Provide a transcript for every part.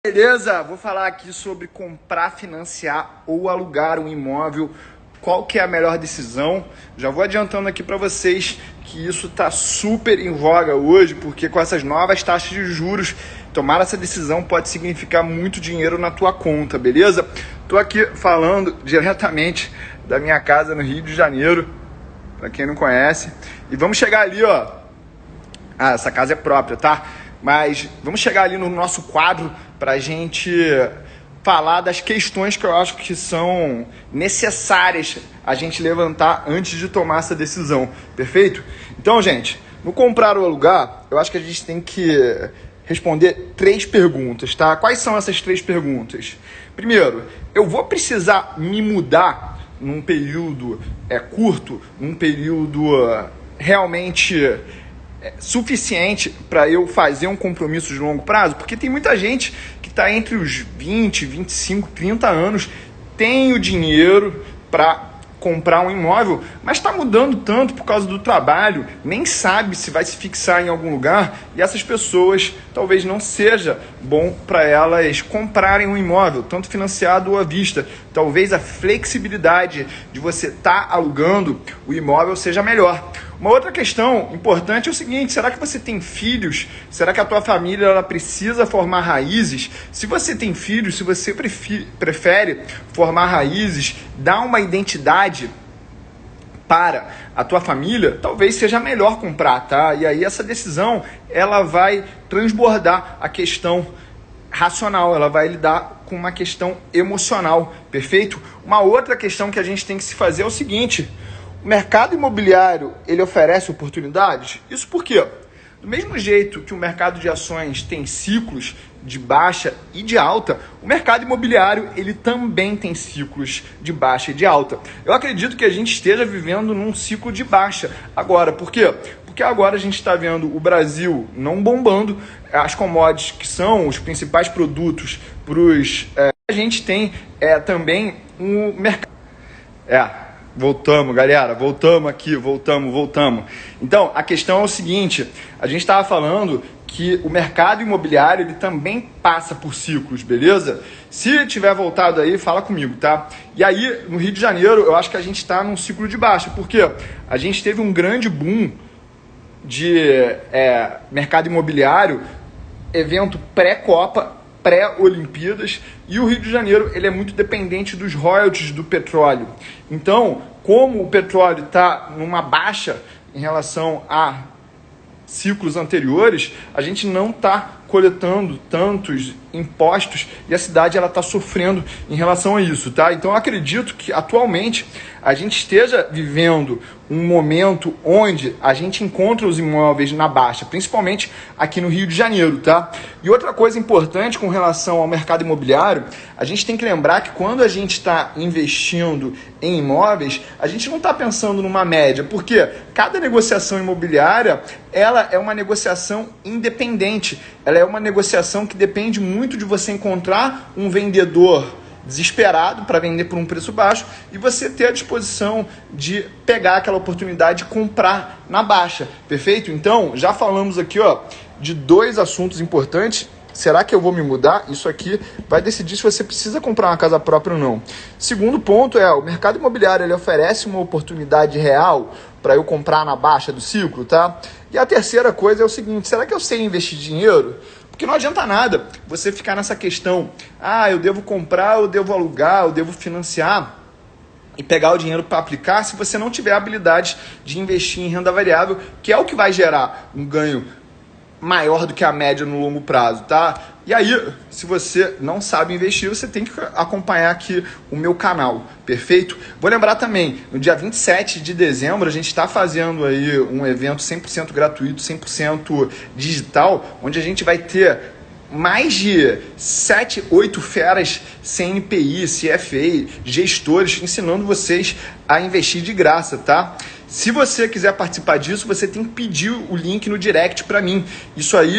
Beleza, vou falar aqui sobre comprar, financiar ou alugar um imóvel. Qual que é a melhor decisão? Já vou adiantando aqui para vocês que isso está super em voga hoje, porque com essas novas taxas de juros, tomar essa decisão pode significar muito dinheiro na tua conta, beleza? Tô aqui falando diretamente da minha casa no Rio de Janeiro, para quem não conhece. E vamos chegar ali, ó. Ah, essa casa é própria, tá? Mas vamos chegar ali no nosso quadro para a gente falar das questões que eu acho que são necessárias a gente levantar antes de tomar essa decisão, perfeito? Então, gente, no comprar ou alugar, eu acho que a gente tem que responder 3 perguntas, tá? Quais são essas 3 perguntas? Primeiro, eu vou precisar me mudar num período curto, num período realmente suficiente para eu fazer um compromisso de longo prazo? Porque tem muita gente que está entre os 20, 25, 30 anos, tem o dinheiro para comprar um imóvel, mas está mudando tanto por causa do trabalho, nem sabe se vai se fixar em algum lugar, e essas pessoas talvez não seja bom para elas comprarem um imóvel, tanto financiado ou à vista. Talvez a flexibilidade de você estar alugando o imóvel seja melhor. Uma outra questão importante é o seguinte: será que você tem filhos? Será que a tua família ela precisa formar raízes? Se você tem filhos, se você prefere formar raízes, dar uma identidade para a tua família, talvez seja melhor comprar, tá? E aí essa decisão, ela vai transbordar a questão racional, ela vai lidar com uma questão emocional, perfeito? Uma outra questão que a gente tem que se fazer é o seguinte: o mercado imobiliário, ele oferece oportunidades? Isso por quê? Do mesmo jeito que o mercado de ações tem ciclos de baixa e de alta, o mercado imobiliário ele também tem ciclos de baixa e de alta. Eu acredito que a gente esteja vivendo num ciclo de baixa agora. Por quê? Porque agora a gente está vendo o Brasil não bombando, as commodities que são os principais produtos para os... a gente tem também um mercado... Voltamos, galera, voltamos aqui, voltamos. Então, a questão é o seguinte: a gente estava falando que o mercado imobiliário ele também passa por ciclos, beleza? Se tiver voltado aí, fala comigo, tá? E aí, no Rio de Janeiro, eu acho que a gente está num ciclo de baixa, porque a gente teve um grande boom de mercado imobiliário, evento pré-Copa, pré-Olimpíadas, e o Rio de Janeiro ele é muito dependente dos royalties do petróleo. Então, como o petróleo está numa baixa em relação a ciclos anteriores, a gente não está coletando tantos impostos e a cidade ela está sofrendo em relação a isso, tá? Então eu acredito que atualmente a gente esteja vivendo um momento onde a gente encontra os imóveis na baixa, principalmente aqui no Rio de Janeiro, tá? E outra coisa importante com relação ao mercado imobiliário, a gente tem que lembrar que quando a gente está investindo em imóveis, a gente não está pensando numa média, porque cada negociação imobiliária ela é uma negociação independente, ela é uma negociação que depende muito de você encontrar um vendedor desesperado para vender por um preço baixo e você ter a disposição de pegar aquela oportunidade e comprar na baixa, perfeito? Então, já falamos aqui de 2 assuntos importantes. Será que eu vou me mudar? Isso aqui vai decidir se você precisa comprar uma casa própria ou não. Segundo ponto o mercado imobiliário ele oferece uma oportunidade real para eu comprar na baixa do ciclo, tá? E a terceira coisa é o seguinte: será que eu sei investir dinheiro? Porque não adianta nada você ficar nessa questão, eu devo comprar, eu devo alugar, eu devo financiar e pegar o dinheiro para aplicar se você não tiver a habilidade de investir em renda variável, que é o que vai gerar um ganho maior do que a média no longo prazo, tá? E aí, se você não sabe investir, você tem que acompanhar aqui o meu canal, perfeito? Vou lembrar também, no dia 27 de dezembro, a gente está fazendo aí um evento 100% gratuito, 100% digital, onde a gente vai ter mais de 7, 8 feras CNPI, CFA, gestores, ensinando vocês a investir de graça, tá? Se você quiser participar disso, você tem que pedir o link no direct para mim. Isso aí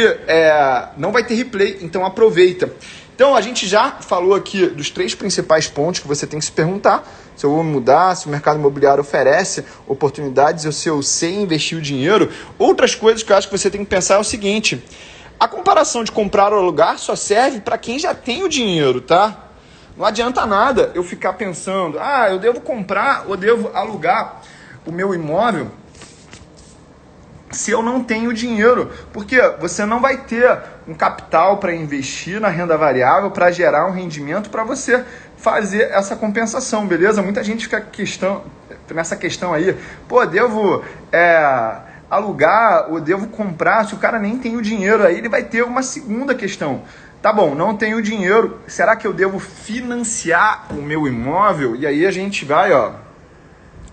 não vai ter replay, então aproveita. Então a gente já falou aqui dos 3 principais pontos que você tem que se perguntar: se eu vou mudar, se o mercado imobiliário oferece oportunidades, se eu sei investir o dinheiro. Outras coisas que eu acho que você tem que pensar é o seguinte: A comparação de comprar ou alugar só serve para quem já tem o dinheiro, tá? Não adianta nada eu ficar pensando, eu devo comprar ou devo alugar o meu imóvel se eu não tenho dinheiro, porque você não vai ter um capital para investir na renda variável para gerar um rendimento para você fazer essa compensação, beleza? Muita gente fica nessa questão aí, devo alugar ou devo comprar, se o cara nem tem o dinheiro, aí ele vai ter uma segunda questão. Tá bom, não tenho dinheiro, será que eu devo financiar o meu imóvel? E aí a gente vai,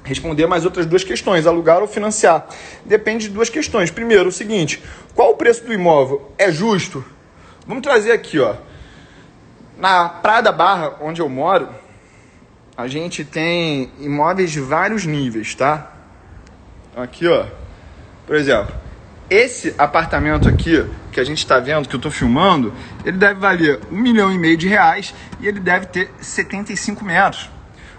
responder mais outras duas questões, alugar ou financiar. Depende de duas questões. Primeiro, o seguinte, qual o preço do imóvel? É justo? Vamos trazer aqui, na Praia da Barra, onde eu moro, a gente tem imóveis de vários níveis, tá? Aqui, por exemplo, esse apartamento aqui, que a gente está vendo, que eu estou filmando, ele deve valer R$1,5 milhão e ele deve ter 75 metros.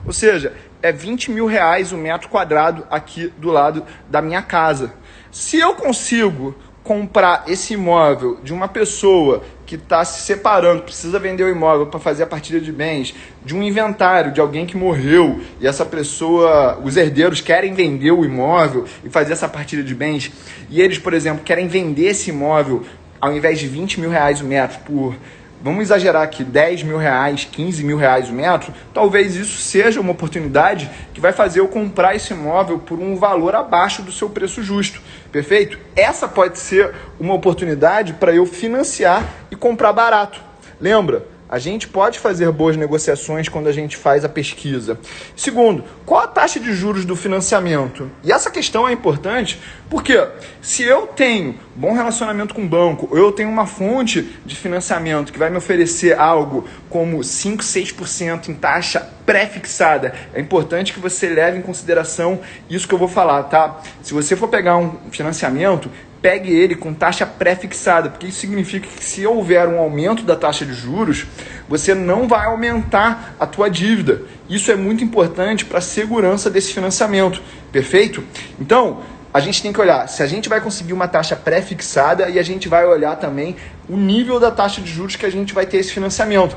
Ou seja, é R$20 mil o metro quadrado aqui do lado da minha casa. Se eu consigo comprar esse imóvel de uma pessoa que está se separando, precisa vender o imóvel para fazer a partilha de bens, de um inventário de alguém que morreu e essa pessoa, os herdeiros querem vender o imóvel e fazer essa partilha de bens, e eles, por exemplo, querem vender esse imóvel ao invés de R$20 mil o metro por, vamos exagerar aqui, R$10 mil, R$15 mil o metro, talvez isso seja uma oportunidade que vai fazer eu comprar esse imóvel por um valor abaixo do seu preço justo, perfeito? Essa pode ser uma oportunidade para eu financiar e comprar barato. Lembra? A gente pode fazer boas negociações quando a gente faz a pesquisa. Segundo, qual a taxa de juros do financiamento? E essa questão é importante porque se eu tenho bom relacionamento com o banco, ou eu tenho uma fonte de financiamento que vai me oferecer algo como 5, 6% em taxa pré-fixada, é importante que você leve em consideração isso que eu vou falar, tá? Se você for pegar um financiamento, pegue ele com taxa pré-fixada, porque isso significa que se houver um aumento da taxa de juros, você não vai aumentar a tua dívida. Isso é muito importante para a segurança desse financiamento, perfeito? Então, a gente tem que olhar se a gente vai conseguir uma taxa pré-fixada e a gente vai olhar também o nível da taxa de juros que a gente vai ter esse financiamento.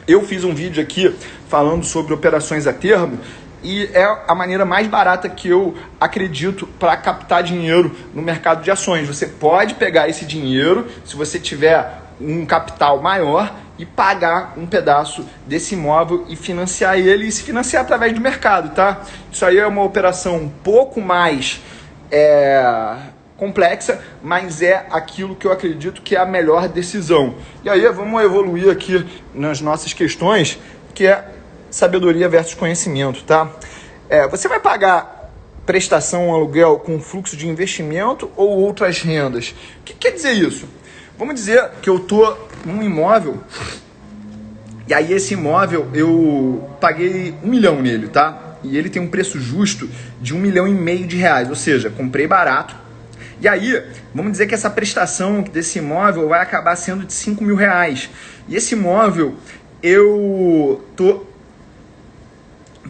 Eu fiz um vídeo aqui falando sobre operações a termo, e é a maneira mais barata que eu acredito para captar dinheiro no mercado de ações. Você pode pegar esse dinheiro, se você tiver um capital maior, e pagar um pedaço desse imóvel e financiar ele, e se financiar através do mercado, tá? Isso aí é uma operação um pouco mais complexa, mas é aquilo que eu acredito que é a melhor decisão. E aí vamos evoluir aqui nas nossas questões, que é sabedoria versus conhecimento, tá? Você vai pagar prestação, aluguel com fluxo de investimento ou outras rendas? O que quer dizer isso? Vamos dizer que eu tô num imóvel e aí esse imóvel eu paguei R$1 milhão nele, tá? E ele tem um preço justo de R$1,5 milhão, ou seja, comprei barato. E aí, vamos dizer que essa prestação desse imóvel vai acabar sendo de R$5 mil. E esse imóvel eu tô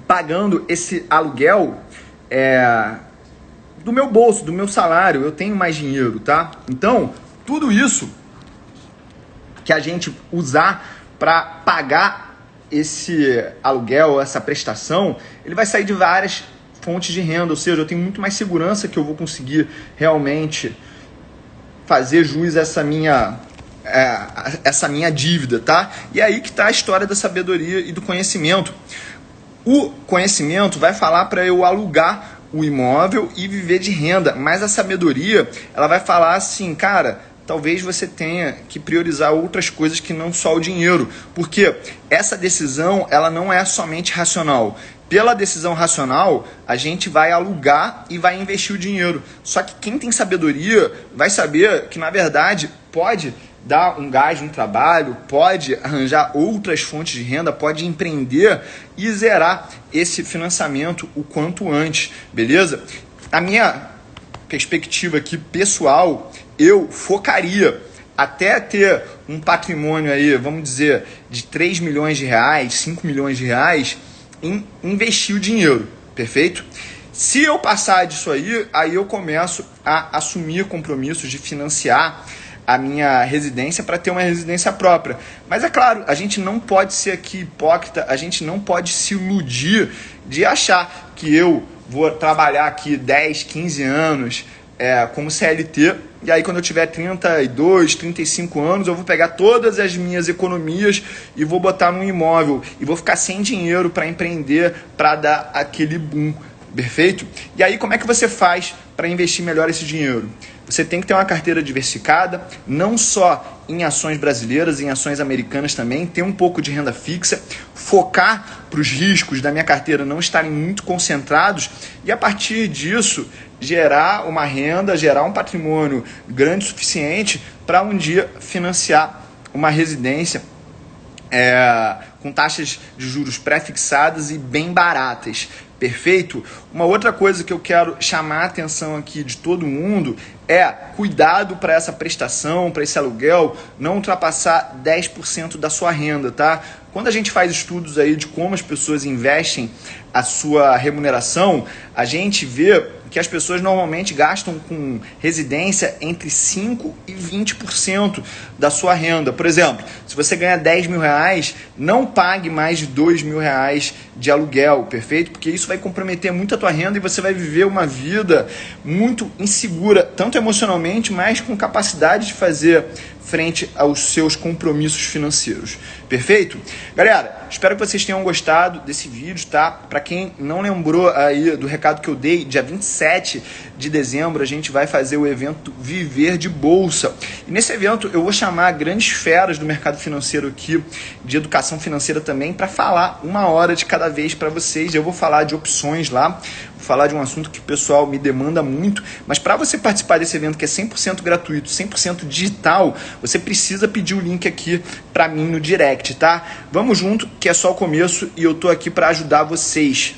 pagando esse aluguel do meu bolso, do meu salário, eu tenho mais dinheiro, tá? Então, tudo isso que a gente usar para pagar esse aluguel, essa prestação, ele vai sair de várias fontes de renda, ou seja, eu tenho muito mais segurança que eu vou conseguir realmente fazer jus a essa minha dívida, tá? E é aí que está a história da sabedoria e do conhecimento. O conhecimento vai falar para eu alugar o imóvel e viver de renda, mas a sabedoria, ela vai falar assim, cara, talvez você tenha que priorizar outras coisas que não só o dinheiro, porque essa decisão, ela não é somente racional. Pela decisão racional, a gente vai alugar e vai investir o dinheiro. Só que quem tem sabedoria vai saber que, na verdade, pode dar um gás no trabalho, pode arranjar outras fontes de renda, pode empreender e zerar esse financiamento o quanto antes, beleza? A minha perspectiva aqui pessoal, eu focaria até ter um patrimônio aí, vamos dizer, de 3 milhões de reais, 5 milhões de reais, em investir o dinheiro, perfeito? Se eu passar disso aí eu começo a assumir compromissos de financiar a minha residência para ter uma residência própria. Mas é claro, a gente não pode ser aqui hipócrita, a gente não pode se iludir de achar que eu vou trabalhar aqui 10, 15 anos como CLT, e aí quando eu tiver 32, 35 anos, eu vou pegar todas as minhas economias e vou botar num imóvel, e vou ficar sem dinheiro para empreender, para dar aquele boom, perfeito? E aí como é que você faz para investir melhor esse dinheiro? Você tem que ter uma carteira diversificada, não só em ações brasileiras, em ações americanas também, ter um pouco de renda fixa, focar para os riscos da minha carteira não estarem muito concentrados e a partir disso gerar uma renda, gerar um patrimônio grande o suficiente para um dia financiar uma residência com taxas de juros pré-fixadas e bem baratas. Perfeito? Uma outra coisa que eu quero chamar a atenção aqui de todo mundo é cuidado para essa prestação, para esse aluguel, não ultrapassar 10% da sua renda, tá? Quando a gente faz estudos aí de como as pessoas investem a sua remuneração, a gente vê que as pessoas normalmente gastam com residência entre 5% e 20% da sua renda. Por exemplo, se você ganha 10 mil reais, não pague mais de 2 mil reais de aluguel, perfeito? Porque isso vai comprometer muito a tua renda e você vai viver uma vida muito insegura, tanto emocionalmente, mas com capacidade de fazer frente aos seus compromissos financeiros. Perfeito? Galera, espero que vocês tenham gostado desse vídeo, tá? Para quem não lembrou aí do recado que eu dei, dia 27 de dezembro a gente vai fazer o evento Viver de Bolsa. E nesse evento eu vou chamar grandes feras do mercado financeiro aqui, de educação financeira também, para falar 1 hora de cada vez para vocês. Eu vou falar de opções lá, vou falar de um assunto que o pessoal me demanda muito, mas para você participar desse evento que é 100% gratuito, 100% digital, você precisa pedir o link aqui para mim no direct, tá? Vamos junto, que é só o começo e eu tô aqui para ajudar vocês.